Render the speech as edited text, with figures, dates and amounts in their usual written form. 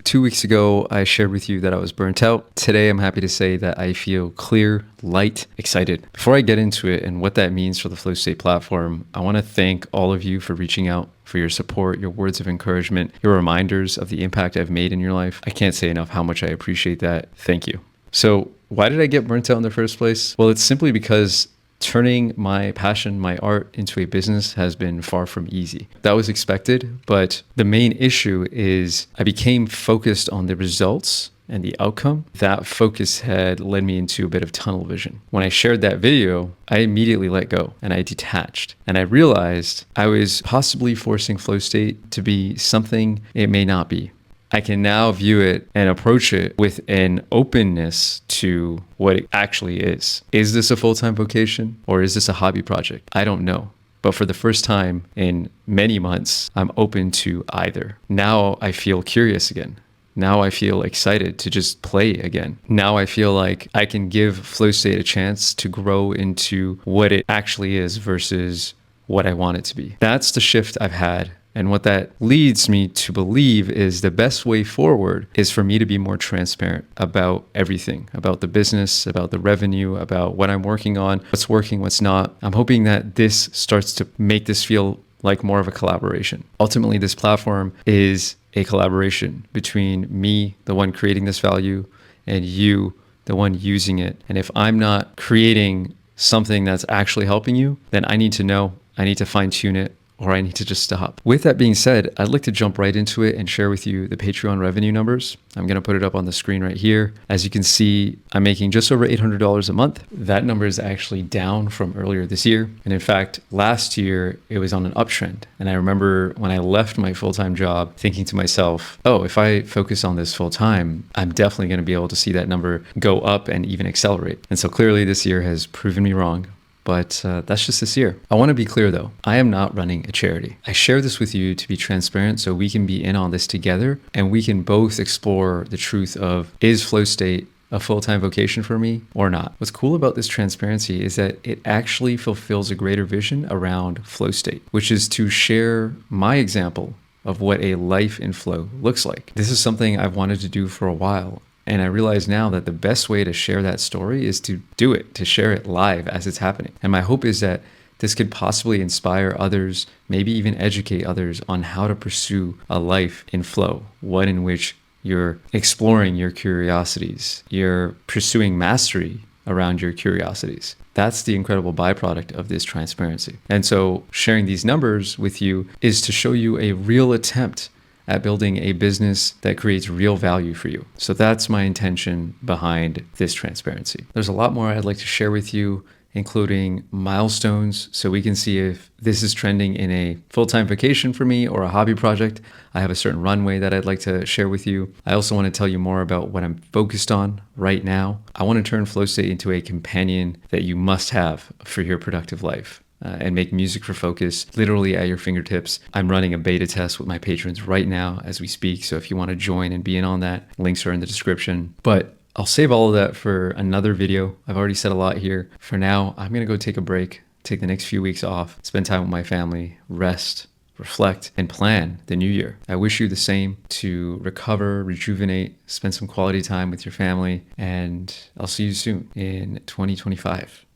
2 weeks ago, I shared with you that I was burnt out. Today, I'm happy to say that I feel clear, light, excited. Before I get into it and what that means for the Flow State platform, I want to thank all of you for reaching out, for your support, your words of encouragement, your reminders of the impact I've made in your life. I can't say enough how much I appreciate that. Thank you. So why did I get burnt out in the first place? Well, it's simply because turning my passion, my art, into a business has been far from easy. That was expected, but the main issue is I became focused on the results and the outcome. That focus had led me into a bit of tunnel vision. When I shared that video, I immediately let go and I detached. And I realized I was possibly forcing Flow State to be something it may not be. I can now view it and approach it with an openness to what it actually is. Is this a full-time vocation or is this a hobby project? I don't know. But for the first time in many months, I'm open to either. Now I feel curious again. Now I feel excited to just play again. Now I feel like I can give Flow State a chance to grow into what it actually is versus what I want it to be. That's the shift I've had. And what that leads me to believe is the best way forward is for me to be more transparent about everything, about the business, about the revenue, about what I'm working on, what's working, what's not. I'm hoping that this starts to make this feel like more of a collaboration. Ultimately, this platform is a collaboration between me, the one creating this value, and you, the one using it. And if I'm not creating something that's actually helping you, then I need to know, I need to fine tune it, or I need to just stop. With that being said, I'd like to jump right into it and share with you the Patreon revenue numbers. I'm going to put it up on the screen right here. As you can see, I'm making just over $800 a month. That number is actually down from earlier this year. And in fact, last year, it was on an uptrend. And I remember when I left my full-time job thinking to myself, oh, if I focus on this full-time, I'm definitely going to be able to see that number go up and even accelerate. And so clearly this year has proven me wrong. But that's just this year. I want to be clear though, I am not running a charity. I share this with you to be transparent so we can be in on this together and we can both explore the truth of, is Flow State a full-time vocation for me or not? What's cool about this transparency is that it actually fulfills a greater vision around Flow State, which is to share my example of what a life in flow looks like. This is something I've wanted to do for a while. And I realize now that the best way to share that story is to do it, to share it live as it's happening. And my hope is that this could possibly inspire others, maybe even educate others on how to pursue a life in flow, one in which you're exploring your curiosities, you're pursuing mastery around your curiosities. That's the incredible byproduct of this transparency. And so sharing these numbers with you is to show you a real attempt at building a business that creates real value for you. So that's my intention behind this transparency. There's a lot more I'd like to share with you, including milestones, so we can see if this is trending in a full-time vacation for me or a hobby project. I have a certain runway that I'd like to share with you. I also want to tell you more about what I'm focused on right now. I want to turn Flow State into a companion that you must have for your productive life. And make music for focus literally at your fingertips. I'm running a beta test with my patrons right now as we speak. So if you want to join and be in on that, links are in the description. But I'll save all of that for another video. I've already said a lot here. For now, I'm going to go take a break, take the next few weeks off, spend time with my family, rest, reflect, and plan the new year. I wish you the same, to recover, rejuvenate, spend some quality time with your family, and I'll see you soon in 2025.